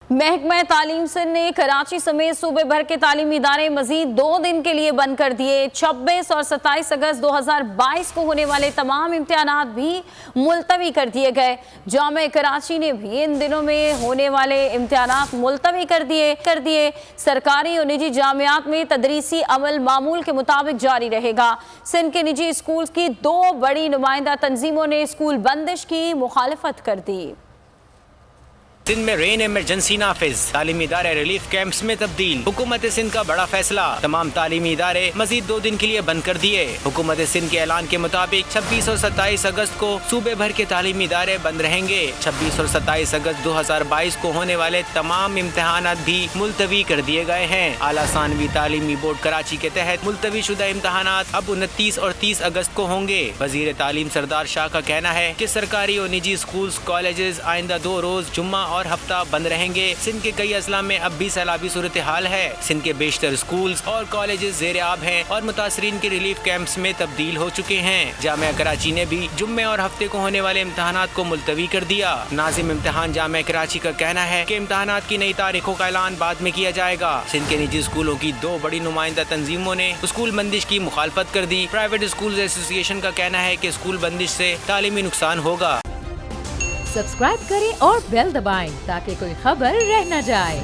محکمہ تعلیم سندھ نے کراچی سمیت صوبے بھر کے تعلیمی ادارے مزید 2 دن کے لیے بند کر دیے۔ 26 اور 27 اگست 2022 کو ہونے والے تمام امتحانات بھی ملتوی کر دیے گئے۔ جامعہ کراچی نے بھی ان دنوں میں ہونے والے امتحانات ملتوی کر دیے۔ سرکاری اور نجی جامعات میں تدریسی عمل معمول کے مطابق جاری رہے گا۔ سندھ کے نجی اسکول کی 2 بڑی نمائندہ تنظیموں نے اسکول بندش کی مخالفت کر دی۔ سندھ میں رین ایمرجنسی نافذ، تعلیمی ادارے ریلیف کیمپس میں تبدیل۔ حکومت سندھ کا بڑا فیصلہ، تمام تعلیمی ادارے مزید 2 دن کے لیے بند کر دیے۔ حکومت سندھ کے اعلان کے مطابق 26 اور 27 اگست کو صوبے بھر کے تعلیمی ادارے بند رہیں گے۔ 26 اور 27 اگست 2022 کو ہونے والے تمام امتحانات بھی ملتوی کر دیے گئے ہیں۔ اعلیٰ ثانوی تعلیمی بورڈ کراچی کے تحت ملتوی شدہ امتحانات اب 29 اور 30 اگست کو ہوں گے۔ وزیر تعلیم سردار شاہ کا کہنا ہے کہ سرکاری اور نجی اسکولز کالجز آئندہ 2 روز جمعہ اور ہفتہ بند رہیں گے۔ سندھ کے کئی اضلاع میں اب بھی سیلابی صورتحال ہے۔ سندھ کے بیشتر اسکولز اور کالجز زیر آب ہیں اور متاثرین کے ریلیف کیمپس میں تبدیل ہو چکے ہیں۔ جامعہ کراچی نے بھی جمعے اور ہفتے کو ہونے والے امتحانات کو ملتوی کر دیا۔ ناظم امتحان جامعہ کراچی کا کہنا ہے کہ امتحانات کی نئی تاریخوں کا اعلان بعد میں کیا جائے گا۔ سندھ کے نجی اسکولوں کی 2 بڑی نمائندہ تنظیموں نے اسکول بندش کی مخالفت کر دی۔ پرائیویٹ اسکولز ایسوسی ایشن کا کہنا ہے کہ اسکول بندش سے تعلیمی نقصان ہوگا۔ سبسکرائب کریں اور بیل دبائیں تاکہ کوئی خبر رہ نہ جائے۔